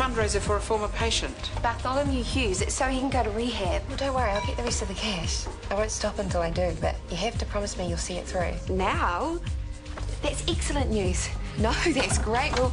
fundraiser for a former patient. Bartholomew Hughes. It's so he can go to rehab. Well, don't worry, I'll get the rest of the cash. I won't stop until I do, but you have to promise me you'll see it through. Now? That's excellent news. No, that's great. Well,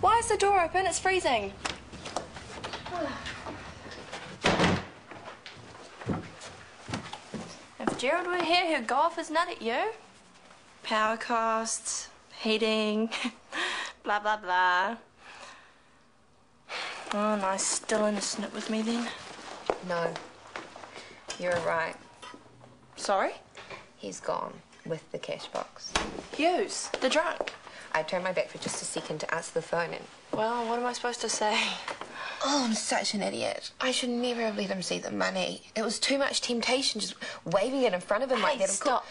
why is the door open? It's freezing. If Gerald were here, he'd go off his nut at you. Power costs, heating, blah, blah, blah. Oh, nice, still in a snip with me then? No, you're right. Sorry? He's gone with the cash box. Hughes, the drunk. I turned my back for just a second to answer the phone and... Well, what am I supposed to say? Oh, I'm such an idiot. I should never have let him see the money. It was too much temptation just waving it in front of him like that. Stop.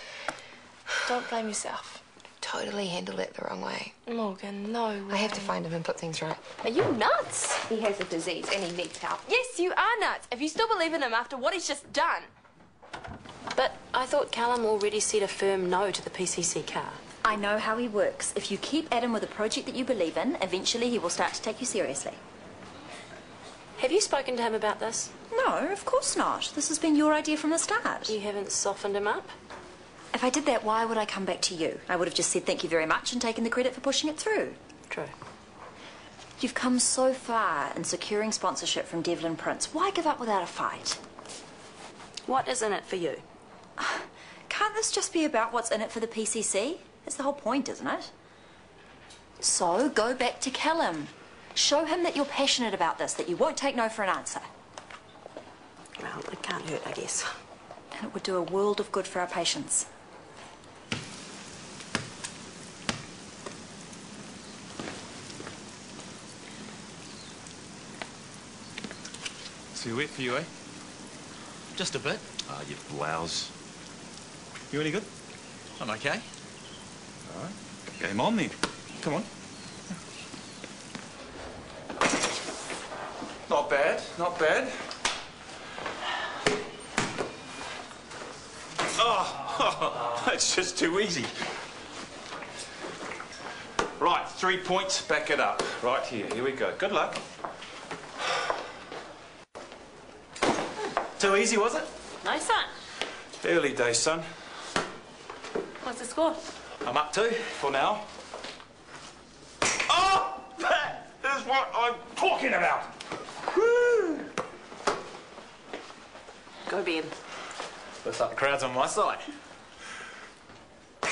Don't blame yourself. Totally handled it the wrong way. Morgan, no way. I have to find him and put things right. Are you nuts? He has a disease and he needs help. Yes, you are nuts. If you still believe in him after what he's just done. But I thought Callum already said a firm no to the PCC car. I know how he works. If you keep at him with a project that you believe in, eventually he will start to take you seriously. Have you spoken to him about this? No, of course not. This has been your idea from the start. You haven't softened him up? If I did that, why would I come back to you? I would have just said thank you very much and taken the credit for pushing it through. True. You've come so far in securing sponsorship from Devlin Prince. Why give up without a fight? What is in it for you? Can't this just be about what's in it for the PCC? That's the whole point, isn't it? So, go back to Callum. Show him that you're passionate about this, that you won't take no for an answer. Well, it can't hurt, I guess. And it would do a world of good for our patients. Too wet for you, eh? Just a bit. Ah, you blouse. You any good? I'm okay. All right. Game on then. Come on. Not bad, not bad. Oh, that's just too easy. Right, 3 points, back it up. Right here we go. Good luck. Too easy, was it? No, son. Early days, son. What's the score? I'm up 2 for now. Oh! That is what I'm talking about! Woo! Go, Ben. Looks like the crowd's on my side. Woo!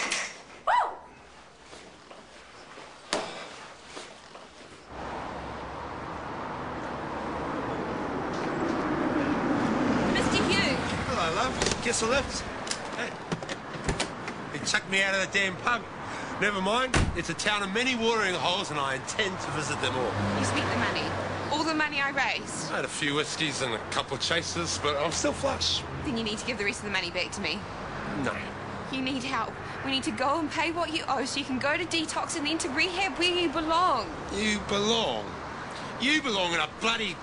Mr. Hughes. Hello, love. Guess I left. Hey. He chucked me out of the damn pub. Never mind. It's a town of many watering holes, and I intend to visit them all. You spent the money. All the money I raised. I had a few whiskies and a couple of chasers, but I'm still flush. Then you need to give the rest of the money back to me. No. You need help. We need to go and pay what you owe so you can go to detox and then to rehab where you belong. You belong. You belong in a bloody...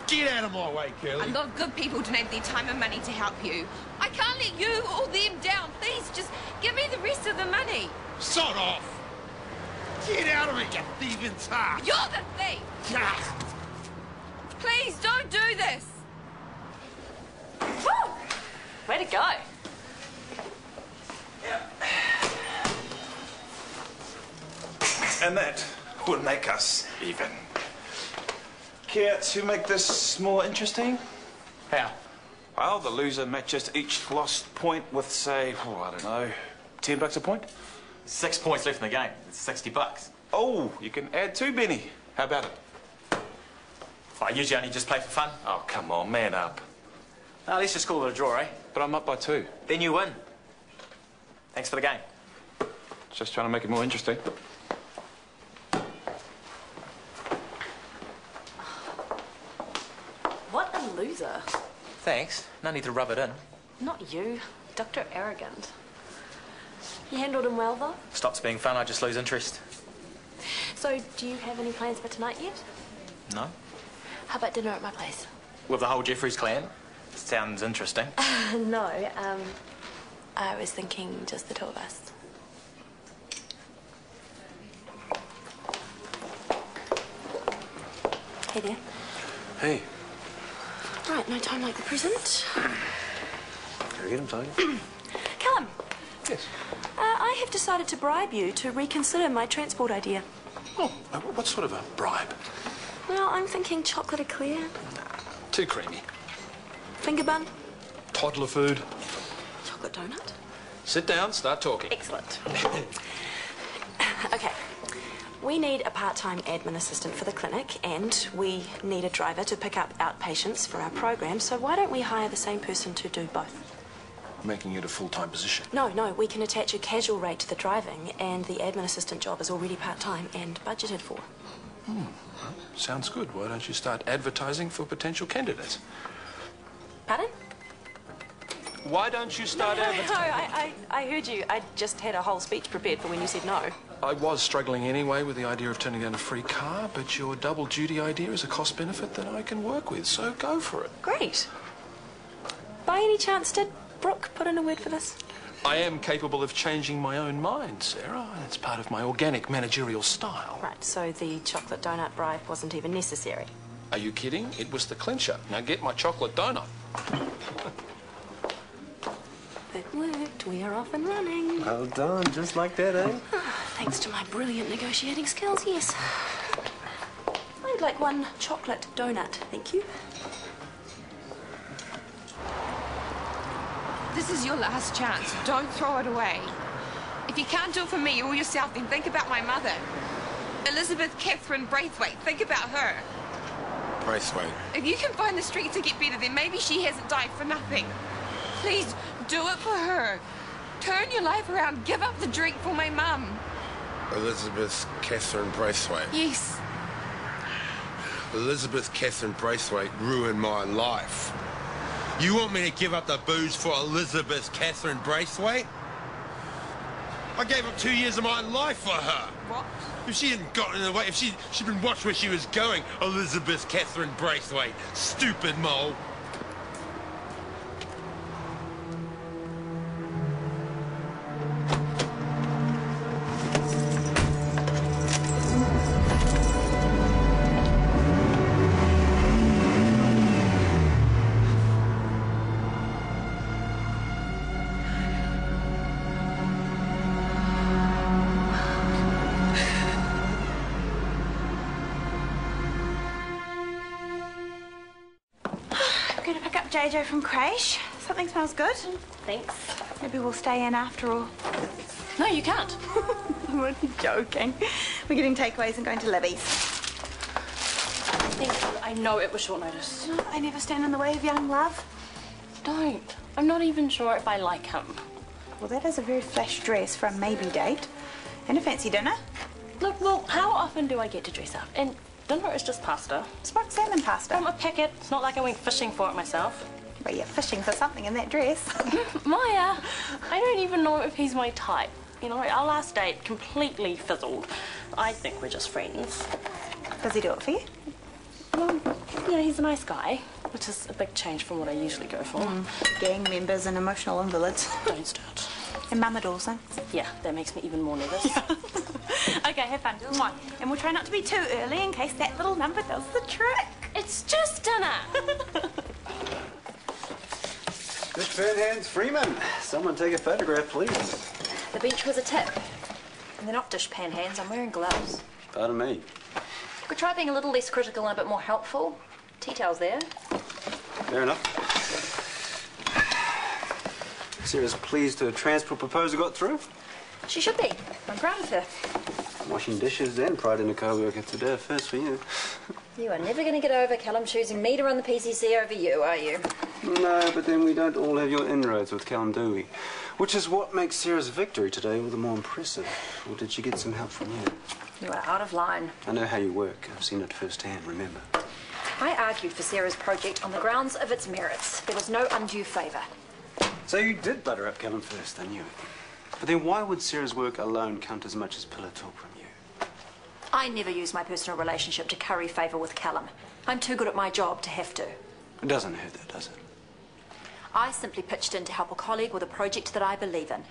Get out of my way, Curly. A lot of good people donate their time and money to help you. I can't let you or them down. Please, just give me the rest of the money. Sod off. Get out of it, you thieving tart. You're the thief. Ah. Please, don't do this. Woo! Way to go. And that will make us even. Care to make this more interesting? How? Well, the loser matches each lost point with, say, I don't know, $10 a point? 6 points left in the game. It's $60. Oh, you can add 2, Benny. How about it? I usually only just play for fun. Oh, come on, man up. Now, let's just call it a draw, eh? But I'm up by 2. Then you win. Thanks for the game. Just trying to make it more interesting. What a loser. Thanks. No need to rub it in. Not you. Dr. Arrogant. You handled him well, though? Stops being fun, I just lose interest. So, do you have any plans for tonight yet? No? How about dinner at my place? With the whole Jeffries clan? Sounds interesting. No, I was thinking just the two of us. Hey there. Hey. Right, no time like the present. Can I get him, Tiger? Callum. Yes. I have decided to bribe you to reconsider my transport idea. Oh, what sort of a bribe? Well, I'm thinking chocolate eclair. Too creamy. Finger bun. Toddler food. Chocolate donut. Sit down, start talking. Excellent. Okay. We need a part-time admin assistant for the clinic, and we need a driver to pick up outpatients for our program, so why don't we hire the same person to do both? Making it a full-time position. No, we can attach a casual rate to the driving, and the admin assistant job is already part-time and budgeted for. Sounds good. Why don't you start advertising for potential candidates? Pardon? Why don't you start advertising? No, I heard you. I just had a whole speech prepared for when you said no. I was struggling anyway with the idea of turning down a free car, but your double duty idea is a cost benefit that I can work with, so go for it. Great. By any chance, did Brooke put in a word for this? I am capable of changing my own mind, Sarah. It's part of my organic managerial style. Right, so the chocolate donut bribe wasn't even necessary. Are you kidding? It was the clincher. Now get my chocolate donut. It worked. We are off and running. Well done. Just like that, eh? Thanks to my brilliant negotiating skills, yes. I'd like one chocolate donut, thank you. This is your last chance. Don't throw it away. If you can't do it for me or yourself, then think about my mother. Elizabeth Catherine Braithwaite. Think about her. Braithwaite. If you can find the street to get better, then maybe she hasn't died for nothing. Please, do it for her. Turn your life around. Give up the drink for my mum. Elizabeth Catherine Braithwaite. Yes. Elizabeth Catherine Braithwaite ruined my life. You want me to give up the booze for Elizabeth Catherine Braithwaite? I gave up 2 years of my life for her. What? If she hadn't gotten in the way, if she'd been watched where she was going, Elizabeth Catherine Braithwaite, stupid mole. Going to pick up JJ from Crash. Something smells good. Thanks. Maybe we'll stay in after all. No, you can't. I'm only joking. We're getting takeaways and going to Libby's. Thank you. I know it was short notice. No, I never stand in the way of young love. Don't. I'm not even sure if I like him. Well, that is a very flash dress for a maybe date. And a fancy dinner. Look, well, how often do I get to dress up? And dinner is just pasta. Smoked salmon pasta. From a packet. It's not like I went fishing for it myself. But you're fishing for something in that dress. Maya, I don't even know if he's my type. You know, our last date completely fizzled. I think we're just friends. Does he do it for you? Well, yeah, he's a nice guy, which is a big change from what I usually go for. Gang members and emotional invalids. Don't start. And Mama Dawson. Yeah, that makes me even more nervous. Okay, have fun. Mwah. And we'll try not to be too early in case that little number does the trick. It's just dinner. Good fan hands, Freeman. Someone take a photograph, please. The bench was a tip. And they're not dishpan hands, I'm wearing gloves. Pardon me. Could try being a little less critical and a bit more helpful. Tea towels there. Fair enough. Sarah's pleased her transport proposal got through. She should be. I'm proud of her. Washing dishes and pride in a co-worker today, first for you. You are never going to get over Callum choosing me to run the PCC over you, are you? No, but then we don't all have your inroads with Callum, do we? Which is what makes Sarah's victory today all the more impressive. Or did she get some help from you? You are out of line. I know how you work. I've seen it firsthand, remember. I argued for Sarah's project on the grounds of its merits. There was no undue favour. So you did butter up Callum first, I knew it. But then why would Sarah's work alone count as much as pillow talk from you? I never use my personal relationship to curry favour with Callum. I'm too good at my job to have to. It doesn't hurt that, does it? I simply pitched in to help a colleague with a project that I believe in.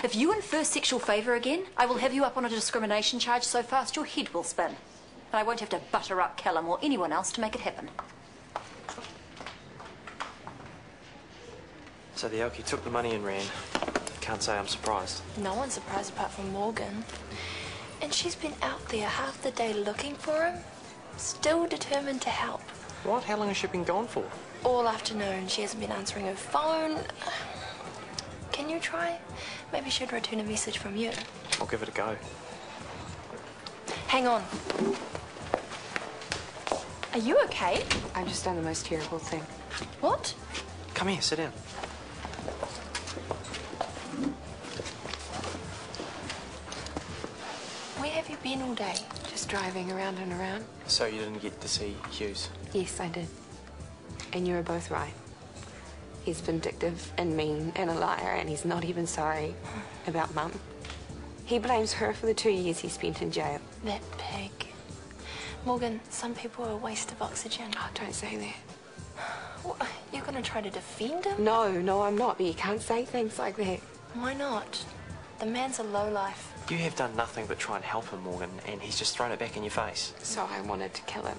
If you infer sexual favour again, I will have you up on a discrimination charge so fast your head will spin. And I won't have to butter up Callum or anyone else to make it happen. So the Elkie took the money and ran. Can't say I'm surprised. No one's surprised apart from Morgan. And she's been out there half the day looking for him, still determined to help. What? How long has she been gone for? All afternoon. She hasn't been answering her phone. Can you try? Maybe she'd return a message from you. I'll give it a go. Hang on. Are you okay? I've just done the most terrible thing. What? Come here, sit down. Where have you been all day? Just driving around and around. So you didn't get to see Hughes? Yes, I did. And you were both right. He's vindictive and mean and a liar, and he's not even sorry about Mum. He blames her for the 2 years he spent in jail. That pig. Morgan, some people are a waste of oxygen. Oh, don't say that. What, you're going to try to defend him? No, I'm not, but you can't say things like that. Why not? The man's a lowlife. You have done nothing but try and help him, Morgan, and he's just thrown it back in your face. So I wanted to kill him.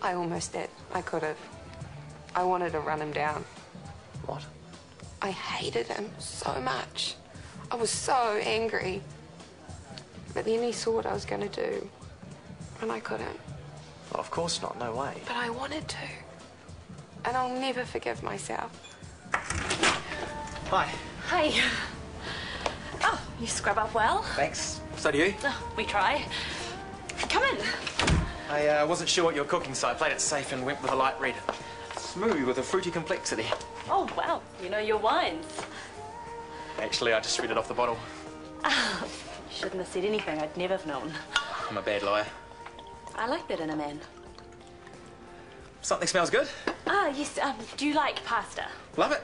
I almost did. I could have. I wanted to run him down. What? I hated him so much. I was so angry. But then he saw what I was going to do. And I couldn't. Well, of course not. No way. But I wanted to. And I'll never forgive myself. Hi. Hey. Oh, you scrub up well. Thanks. So do you. Oh, we try. Come in. I wasn't sure what you were cooking, so I played it safe and went with a light red. Smooth with a fruity complexity. Oh, wow. You know your wines. Actually, I just read it off the bottle. Oh, shouldn't have said anything. I'd never have known. I'm a bad liar. I like that in a man. Something smells good. Ah, yes. Do you like pasta? Love it.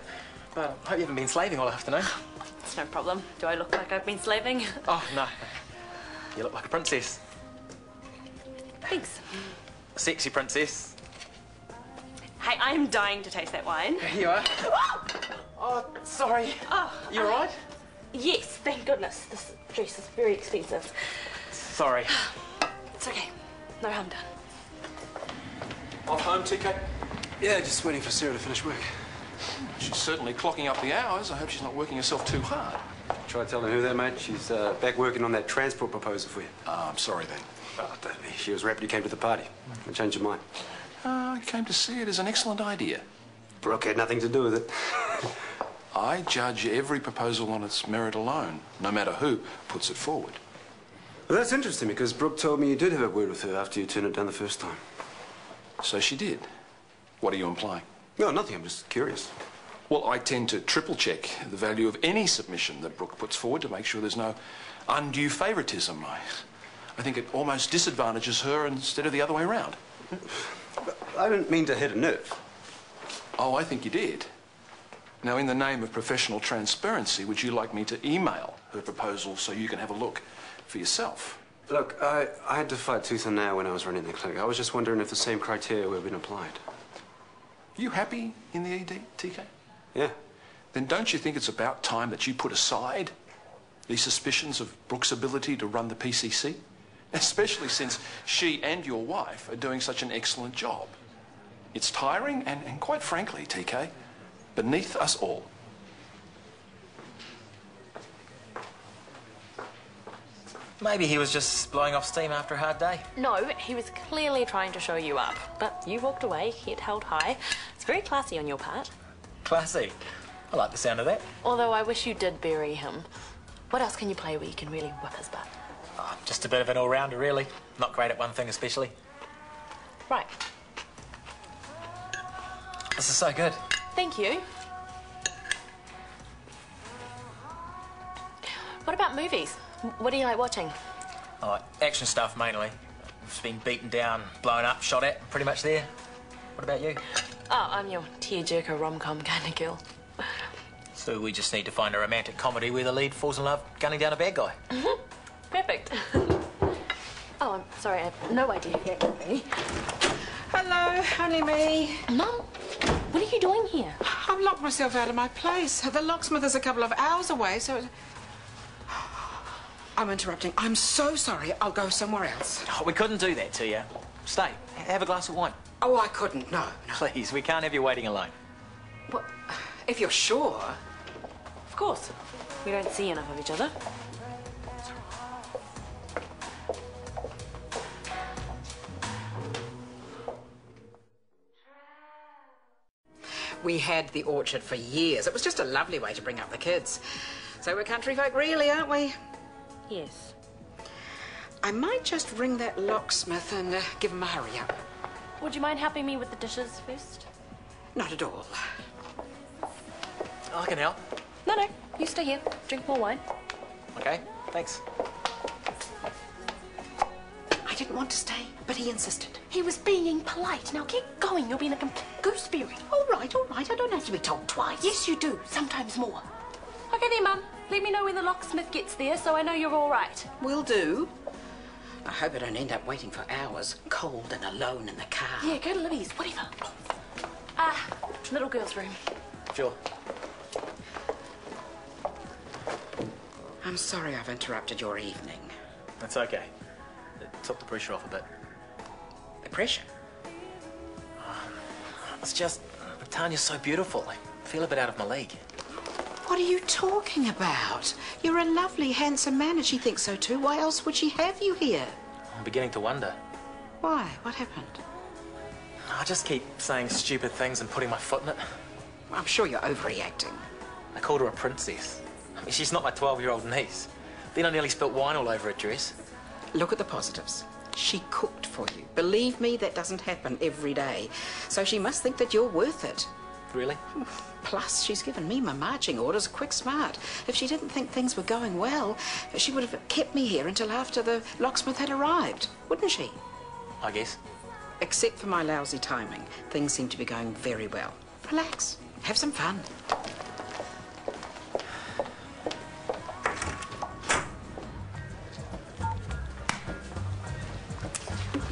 But I hope you haven't been slaving all afternoon. It's no problem. Do I look like I've been slaving? Oh, no. You look like a princess. Thanks. A sexy princess. Hey, I'm dying to taste that wine. Here you are. Oh, sorry. Oh, you all right? Yes, thank goodness. This dress is very expensive. Sorry. It's okay. No harm done. Off home, TK? Yeah, just waiting for Sarah to finish work. She's certainly clocking up the hours. I hope she's not working herself too hard. Try telling her that, mate. She's back working on that transport proposal for you. I'm sorry then. Oh, don't be. She was rapid you came to the party. I changed your mind. I came to see it as an excellent idea. Brooke had nothing to do with it. I judge every proposal on its merit alone, no matter who puts it forward. Well, that's interesting because Brooke told me you did have a word with her after you turned it down the first time. So she did. What are you implying? No, nothing. I'm just curious. Well, I tend to triple-check the value of any submission that Brooke puts forward to make sure there's no undue favouritism. I think it almost disadvantages her instead of the other way around. I didn't mean to hit a nerve. Oh, I think you did. Now, in the name of professional transparency, would you like me to email her proposal so you can have a look for yourself? Look, I had to fight tooth and nail when I was running the clinic. I was just wondering if the same criteria would have been applied. Are you happy in the ED, TK? Yeah. Then don't you think it's about time that you put aside these suspicions of Brooke's ability to run the PCC? Especially since she and your wife are doing such an excellent job. It's tiring and quite frankly, TK, beneath us all. Maybe he was just blowing off steam after a hard day. No, he was clearly trying to show you up. But you walked away, head held high. It's very classy on your part. Classy. I like the sound of that. Although I wish you did bury him. What else can you play where you can really whip his butt? Oh, just a bit of an all-rounder, really. Not great at one thing especially. Right. This is so good. Thank you. What about movies? What do you like watching? I like action stuff, mainly. Just been beaten down, blown up, shot at, pretty much there. What about you? Oh, I'm your tearjerker rom-com kind of girl. So we just need to find a romantic comedy where the lead falls in love gunning down a bad guy. Perfect. Oh, I'm sorry, I have no idea who that could be. Hello, only me. Mum, what are you doing here? I've locked myself out of my place. The locksmith is a couple of hours away, so... I'm interrupting. I'm so sorry. I'll go somewhere else. Oh, we couldn't do that to you. Stay. Have a glass of wine. Oh, I couldn't. No. Please, we can't have you waiting alone. Well, if you're sure. Of course. We don't see enough of each other. We had the orchard for years. It was just a lovely way to bring up the kids. So we're country folk really, aren't we? Yes. I might just ring that locksmith and give him a hurry up. Would you mind helping me with the dishes first? Not at all. I can help. No, you stay here. Drink more wine. Okay, thanks. I didn't want to stay, but he insisted. He was being polite. Now get going. You're being a complete gooseberry. All right. I don't have to be told twice. Yes, you do. Sometimes more. Okay then, Mum. Let me know when the locksmith gets there so I know you're all right. Will do. I hope I don't end up waiting for hours, cold and alone in the car. Yeah, go to Libby's, whatever. Little girl's room. Sure. I'm sorry I've interrupted your evening. That's okay. It took the pressure off a bit. The pressure? It's just, Tanya's so beautiful. I feel a bit out of my league. What are you talking about? You're a lovely, handsome man, and she thinks so too. Why else would she have you here? I'm beginning to wonder. Why? What happened? I just keep saying stupid things and putting my foot in it. I'm sure you're overreacting. I called her a princess. I mean, she's not my 12-year-old niece. Then I nearly spilt wine all over her dress. Look at the positives. She cooked for you. Believe me, that doesn't happen every day. So she must think that you're worth it. Really? Plus, she's given me my marching orders quick smart. If she didn't think things were going well, she would have kept me here until after the locksmith had arrived, wouldn't she? I guess. Except for my lousy timing, things seem to be going very well. Relax. Have some fun.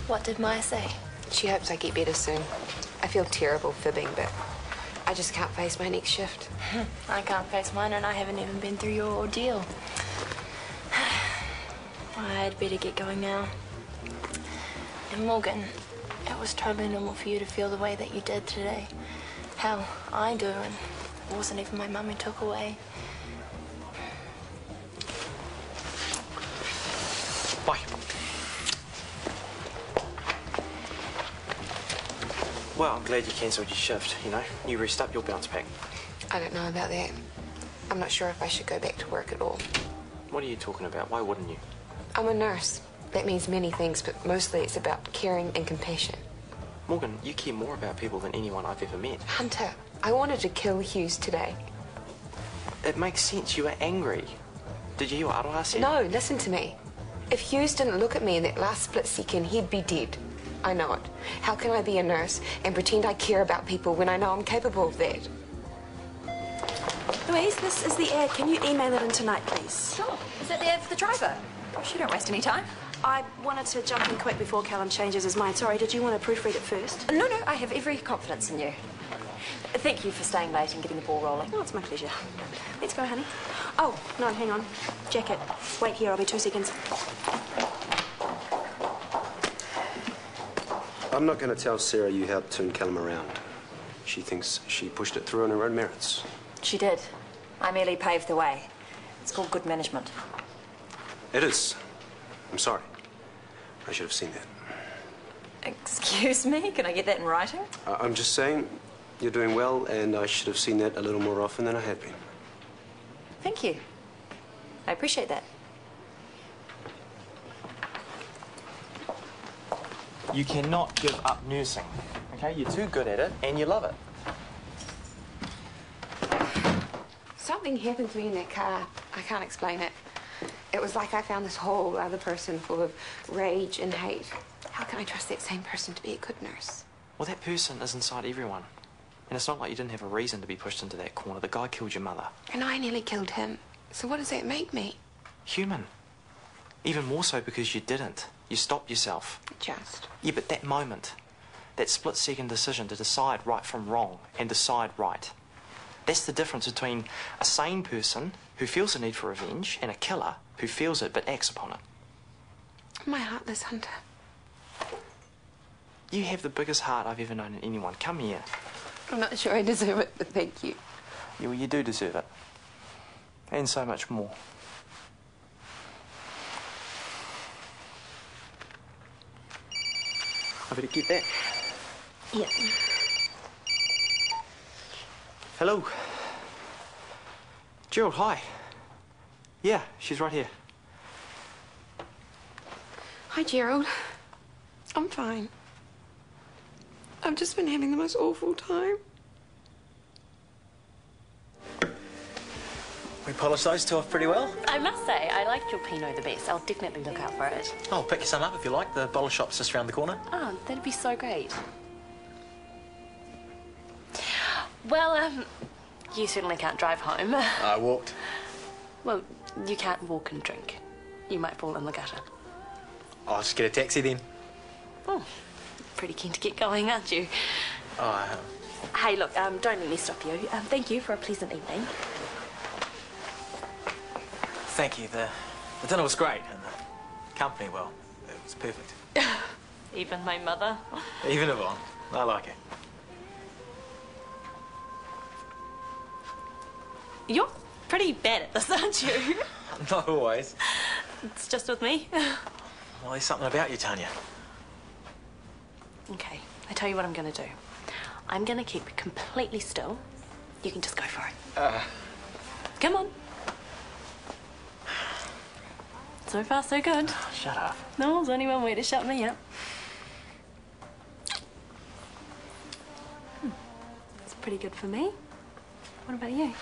What did Maya say? She hopes I get better soon. I feel terrible fibbing, but I just can't face my next shift. I can't face mine, and I haven't even been through your ordeal. I'd better get going now. And Morgan, it was totally normal for you to feel the way that you did today. Hell, I do, and it wasn't even my mum who took away. Bye. Well, I'm glad you cancelled your shift, you know. You rest up, you'll bounce back. I don't know about that. I'm not sure if I should go back to work at all. What are you talking about? Why wouldn't you? I'm a nurse. That means many things, but mostly it's about caring and compassion. Morgan, you care more about people than anyone I've ever met. Hunter, I wanted to kill Hughes today. It makes sense. You were angry. Did you hear what Aroha said? No, listen to me. If Hughes didn't look at me in that last split second, he'd be dead. I know it. How can I be a nurse and pretend I care about people when I know I'm capable of that? Louise, this is the ad. Can you email it in tonight, please? Sure. Is that the ad for the driver? She don't waste any time. I wanted to jump in quick before Callum changes his mind. Sorry, did you want to proofread it first? No, I have every confidence in you. Thank you for staying late and getting the ball rolling. Oh, it's my pleasure. Let's go, honey. Oh, no, hang on. Jacket. Wait here, I'll be 2 seconds. I'm not going to tell Sarah you helped turn Callum around. She thinks she pushed it through on her own merits. She did. I merely paved the way. It's called good management. It is. I'm sorry. I should have seen that. Excuse me? Can I get that in writing? I'm just saying you're doing well, and I should have seen that a little more often than I had been. Thank you. I appreciate that. You cannot give up nursing, okay? You're too good at it, and you love it. Something happened to me in that car. I can't explain it. It was like I found this whole other person full of rage and hate. How can I trust that same person to be a good nurse? Well, that person is inside everyone. And it's not like you didn't have a reason to be pushed into that corner. The guy killed your mother. And I nearly killed him. So what does that make me? Human. Even more so because you didn't. You stopped yourself. Just. Yeah, but that moment, that split-second decision to decide right from wrong and decide right, that's the difference between a sane person who feels the need for revenge and a killer who feels it but acts upon it. I'm a heartless hunter. You have the biggest heart I've ever known in anyone. Come here. I'm not sure I deserve it, but thank you. Yeah, well, you do deserve it. And so much more. I better get that. Yeah. Hello. Gerald, hi. Yeah, she's right here. Hi, Gerald. I'm fine. I've just been having the most awful time. We polished those two off pretty well. I must say, I liked your Pinot the best. I'll definitely look out for it. I'll pick you some up if you like. The bottle shop's just around the corner. Oh, that'd be so great. Well, you certainly can't drive home. I walked. Well, you can't walk and drink. You might fall in the gutter. I'll just get a taxi then. Oh, pretty keen to get going, aren't you? Oh, Hey, look, don't let me stop you. Thank you for a pleasant evening. thank you. The dinner was great, and the company, well, it was perfect. Even my mother. Even Yvonne. I like it. You're pretty bad at this, aren't you? Not always. It's just with me. Well, there's something about you, Tanya. Okay, I tell you what I'm going to do. I'm going to keep completely still. You can just go for it. Come on. So far, so good. Shut up. No, there's only one way to shut me up. It's pretty good for me. What about you?